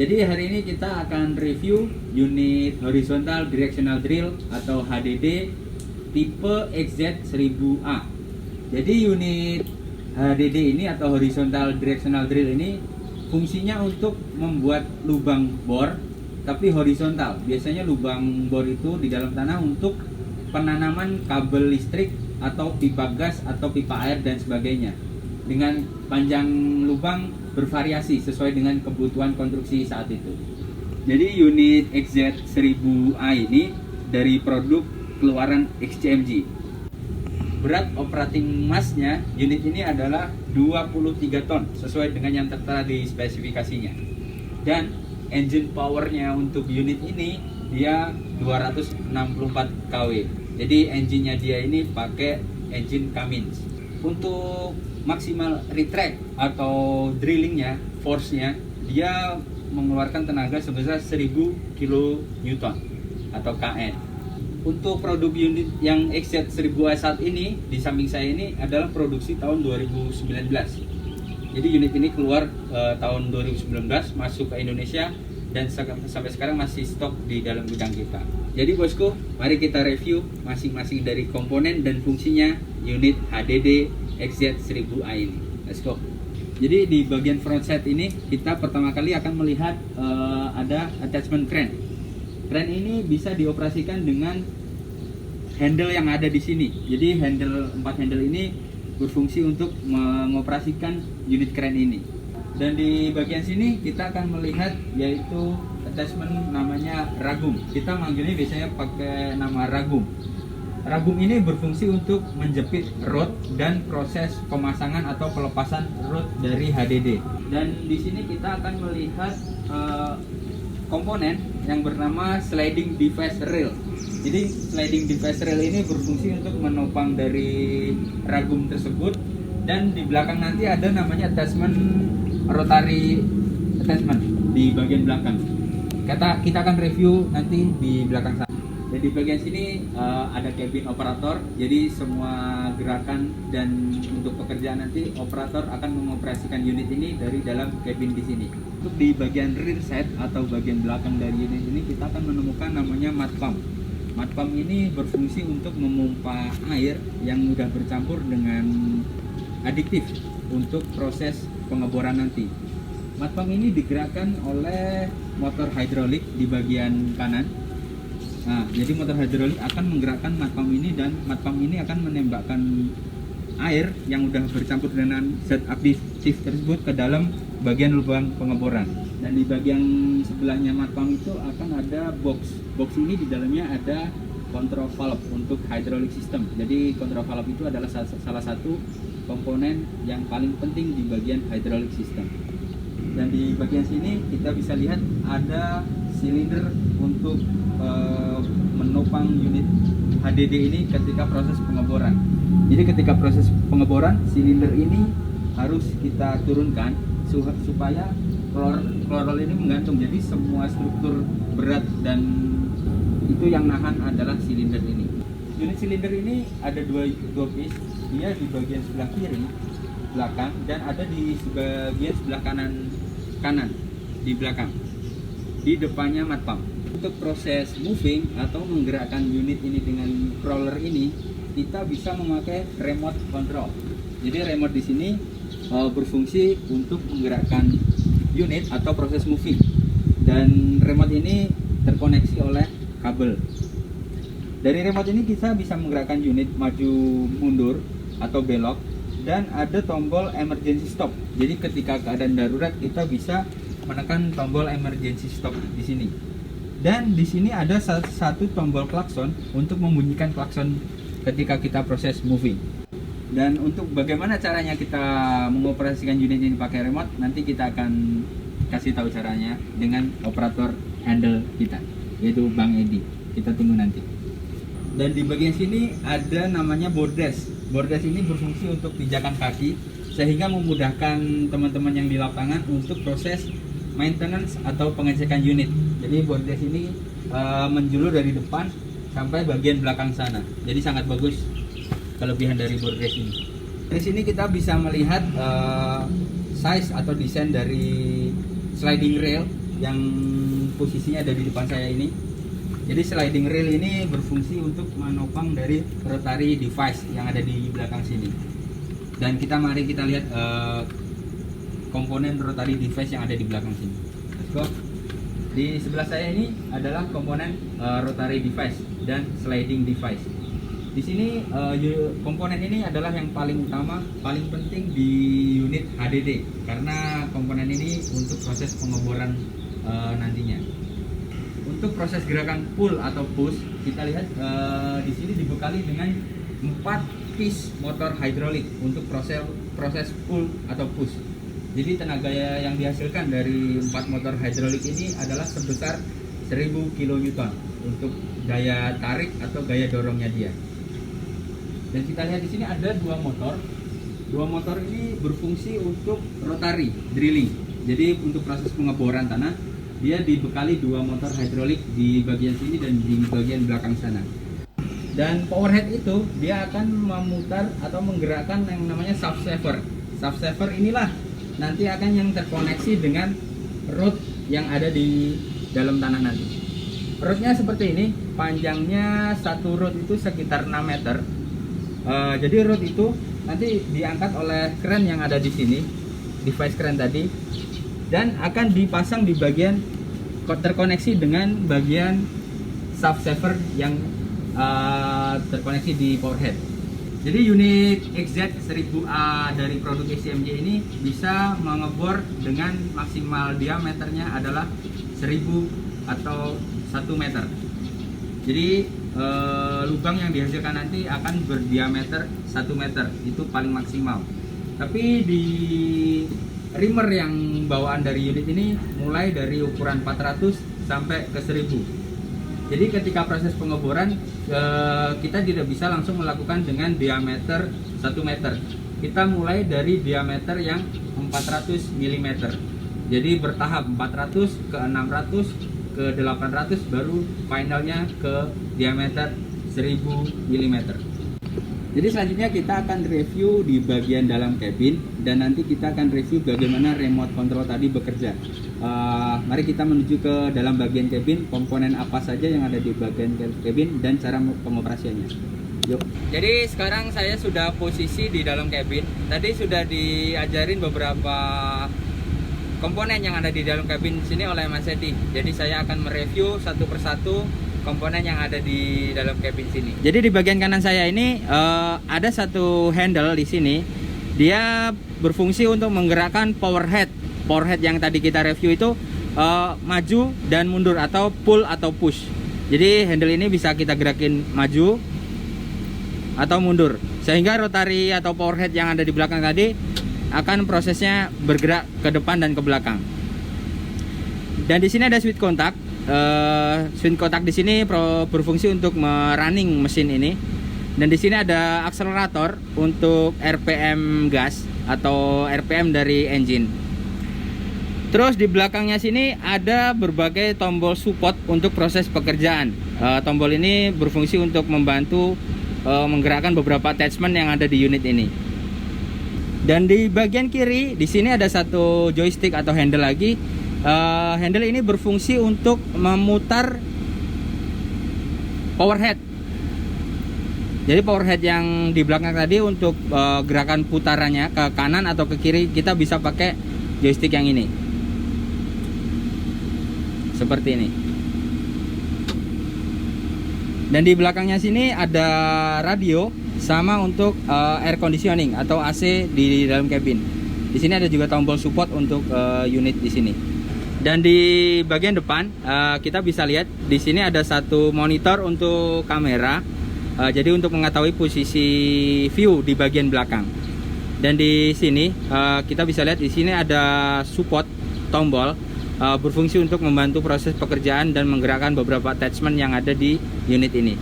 Jadi hari ini kita akan review unit horizontal directional drill atau HDD tipe XZ1000A. Jadi unit HDD ini atau horizontal directional drill ini fungsinya untuk membuat lubang bor tapi horizontal. Biasanya lubang bor itu di dalam tanah untuk penanaman kabel listrik atau pipa gas atau pipa air dan sebagainya. Dengan panjang lubang bervariasi sesuai dengan kebutuhan konstruksi saat itu. Jadi unit XZ1000A ini dari produk keluaran XCMG. Berat operating massnya unit ini adalah 23 ton sesuai dengan yang tertera di spesifikasinya. Dan engine powernya untuk unit ini dia 264 kW. Jadi engine-nya dia ini pakai engine Cummins. Untuk maksimal retract atau drillingnya, force-nya dia mengeluarkan tenaga sebesar 1000 kN atau KN. Untuk produk unit yang XZ1000A saat ini di samping saya ini adalah produksi tahun 2019. Jadi unit ini keluar tahun 2019 masuk ke Indonesia dan sampai sekarang masih stok di dalam gudang kita. Jadi bosku, mari kita review masing-masing dari komponen dan fungsinya unit HDD XZ1000A ini. Let's go. Jadi di bagian front set ini kita pertama kali akan melihat ada attachment crane. Crane ini bisa dioperasikan dengan handle yang ada di sini. Jadi 4 handle ini berfungsi untuk mengoperasikan unit crane ini. Dan di bagian sini kita akan melihat yaitu attachment namanya ragum. Kita manggilnya biasanya pakai nama ragum. Ragum ini berfungsi untuk menjepit rod dan proses pemasangan atau pelepasan rod dari HDD. Dan di sini kita akan melihat komponen yang bernama sliding device rail. Jadi sliding device rail ini berfungsi untuk menopang dari ragum tersebut, dan di belakang nanti ada namanya attachment rotary attachment di bagian belakang. Kita akan review nanti di belakang sana. Jadi di bagian sini ada cabin operator. Jadi semua gerakan dan untuk pekerjaan nanti operator akan mengoperasikan unit ini dari dalam cabin di sini. Untuk di bagian rear set atau bagian belakang dari unit ini kita akan menemukan namanya mud pump. Mud pump ini berfungsi untuk memompa air yang mudah bercampur dengan adiktif untuk proses pengeboran nanti. Mud pump ini digerakkan oleh motor hidrolik di bagian kanan. Nah, jadi motor hidrolik akan menggerakkan mud pump ini, dan mud pump ini akan menembakkan air yang sudah bercampur dengan zat aktif tersebut ke dalam bagian lubang pengeboran. Dan di bagian sebelahnya mud pump itu akan ada box. Box ini di dalamnya ada control valve untuk hydraulic system. Jadi control valve itu adalah salah satu komponen yang paling penting di bagian hydraulic system. Dan di bagian sini kita bisa lihat ada silinder untuk menopang unit HDD ini ketika proses pengeboran. Jadi ketika proses pengeboran, silinder ini harus kita turunkan supaya chlorol ini menggantung. Jadi semua struktur berat dan itu yang nahan adalah silinder ini. Unit silinder ini ada dua piece. Dia di bagian sebelah kiri belakang dan ada di bagian sebelah kanan di belakang, di depannya mud pump. Untuk proses moving atau menggerakkan unit ini dengan crawler ini, kita bisa memakai remote control. Jadi remote di sini berfungsi untuk menggerakkan unit atau proses moving, dan remote ini terkoneksi oleh kabel. Dari remote ini kita bisa menggerakkan unit maju mundur atau belok, dan ada tombol emergency stop. Jadi ketika keadaan darurat kita bisa menekan tombol emergency stop di sini. Dan di sini ada satu tombol klakson untuk membunyikan klakson ketika kita proses moving. Dan untuk bagaimana caranya kita mengoperasikan unit ini pakai remote, nanti kita akan kasih tahu caranya dengan operator handle kita, yaitu Bang Edi. Kita tunggu nanti. Dan di bagian sini ada namanya board rest. Board rest ini berfungsi untuk pijakan kaki sehingga memudahkan teman-teman yang di lapangan untuk proses maintenance atau pengecekan unit. Jadi board rest ini menjulur dari depan sampai bagian belakang sana. Jadi sangat bagus kelebihan dari board rest ini. Dari sini kita bisa melihat size atau desain dari sliding rail yang posisinya ada di depan saya ini. Jadi sliding rail ini berfungsi untuk menopang dari rotary device yang ada di belakang sini. Dan mari kita lihat komponen rotary device yang ada di belakang sini. Let's go. Di sebelah saya ini adalah komponen rotary device dan sliding device. Di sini komponen ini adalah yang paling utama, paling penting di unit HDD karena komponen ini untuk proses pengeboran nantinya. Untuk proses gerakan pull atau push, kita lihat di sini dibekali dengan 4 piece motor hidrolik untuk proses pull atau push. Jadi tenaga yang dihasilkan dari 4 motor hidrolik ini adalah sebesar 1000 kN untuk gaya tarik atau gaya dorongnya dia. Dan kita lihat di sini ada 2 motor. 2 motor ini berfungsi untuk rotary drilling. Jadi untuk proses pengeboran tanah, dia dibekali 2 motor hidrolik di bagian sini dan di bagian belakang sana. Dan powerhead itu dia akan memutar atau menggerakkan yang namanya subsaver. Subsaver inilah nanti akan yang terkoneksi dengan rod yang ada di dalam tanah nanti. Rodnya seperti ini, panjangnya satu rod itu sekitar 6 meter. Jadi rod itu nanti diangkat oleh kren yang ada di sini, device kren tadi, dan akan dipasang di bagian terkoneksi dengan bagian subsaver yang terkoneksi di powerhead. Jadi unit XZ1000A dari produk SCMJ ini bisa mengebor dengan maksimal diameternya adalah 1000 atau 1 meter. Jadi lubang yang dihasilkan nanti akan berdiameter 1 meter, itu paling maksimal. Tapi di reamer yang bawaan dari unit ini mulai dari ukuran 400 sampai ke 1000. Jadi ketika proses pengeboran kita tidak bisa langsung melakukan dengan diameter 1 meter. Kita mulai dari diameter yang 400 mm. Jadi bertahap 400 ke 600 ke 800 baru finalnya ke diameter 1000 mm. Jadi selanjutnya kita akan review di bagian dalam cabin dan nanti kita akan review bagaimana remote control tadi bekerja. Mari kita menuju ke dalam bagian cabin, komponen apa saja yang ada di bagian cabin dan cara pengoperasiannya. Yuk. Jadi sekarang saya sudah posisi di dalam cabin. Tadi sudah diajarin beberapa komponen yang ada di dalam cabin sini oleh Mas Edi. Jadi saya akan mereview satu persatu komponen yang ada di dalam cabin sini. Jadi di bagian kanan saya ini ada satu handle di sini. Dia berfungsi untuk menggerakkan powerhead. Powerhead yang tadi kita review itu maju dan mundur atau pull atau push. Jadi handle ini bisa kita gerakin maju atau mundur. Sehingga rotary atau powerhead yang ada di belakang tadi akan prosesnya bergerak ke depan dan ke belakang. Dan di sini ada switch kontak. Switch kontak di sini berfungsi untuk merunning mesin ini. Dan di sini ada akselerator untuk RPM gas atau RPM dari engine. Terus di belakangnya sini ada berbagai tombol support untuk proses pekerjaan. Tombol ini berfungsi untuk membantu menggerakkan beberapa attachment yang ada di unit ini. Dan di bagian kiri di sini ada satu joystick atau handle lagi. Handle ini berfungsi untuk memutar powerhead. Jadi powerhead yang di belakang tadi untuk gerakan putarannya ke kanan atau ke kiri kita bisa pakai joystick yang ini. Seperti ini. Dan di belakangnya sini ada radio sama untuk air conditioning atau AC di dalam cabin. Di sini ada juga tombol support untuk unit di sini. Dan di bagian depan kita bisa lihat di sini ada satu monitor untuk kamera. Jadi untuk mengetahui posisi view di bagian belakang. Dan di sini kita bisa lihat di sini ada support tombol berfungsi untuk membantu proses pekerjaan dan menggerakkan beberapa attachment yang ada di unit ini.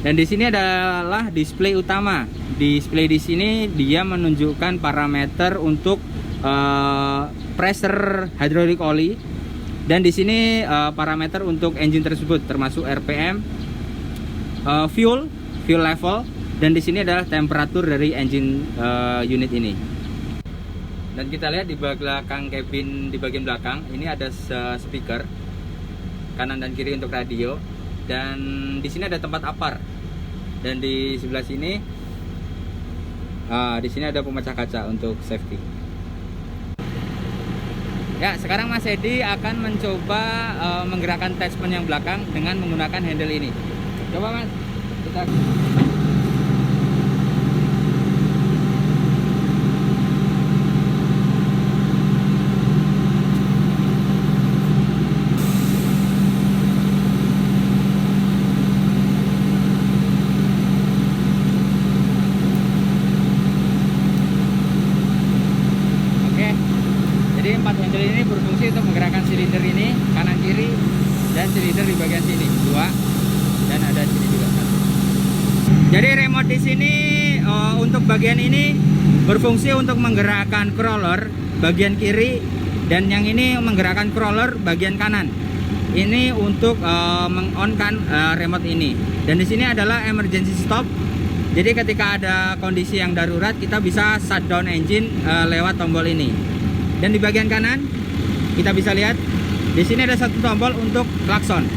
Dan di sini adalah display utama. Display di sini dia menunjukkan parameter untuk pressure hydraulic oil. Dan di sini parameter untuk engine tersebut termasuk RPM, fuel level, dan di sini adalah temperatur dari engine unit ini. Dan kita lihat di belakang cabin, di bagian belakang ini ada speaker kanan dan kiri untuk radio, dan di sini ada tempat apar, dan di sebelah sini di sini ada pemecah kaca untuk safety. Ya, sekarang Mas Edi akan mencoba menggerakkan attachment yang belakang dengan menggunakan handle ini. Coba Mas, kita. Jadi 4 handle ini berfungsi untuk menggerakkan silinder ini kanan kiri, dan silinder di bagian sini 2, dan ada sini juga 1. Jadi remote di sini untuk bagian ini berfungsi untuk menggerakkan crawler bagian kiri, dan yang ini menggerakkan crawler bagian kanan. Ini untuk mengonkan remote ini. Dan di sini adalah emergency stop. Jadi ketika ada kondisi yang darurat, kita bisa shutdown engine lewat tombol ini. Dan di bagian kanan kita bisa lihat di sini ada satu tombol untuk klakson.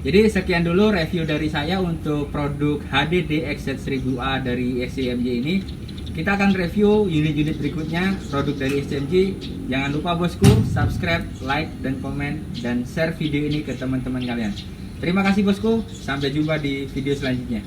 Jadi sekian dulu review dari saya untuk produk HDD XZ1000A dari SCMJ ini. Kita akan review unit-unit berikutnya produk dari SCMJ. Jangan lupa bosku, subscribe, like, dan komen, dan share video ini ke teman-teman kalian. Terima kasih bosku, sampai jumpa di video selanjutnya.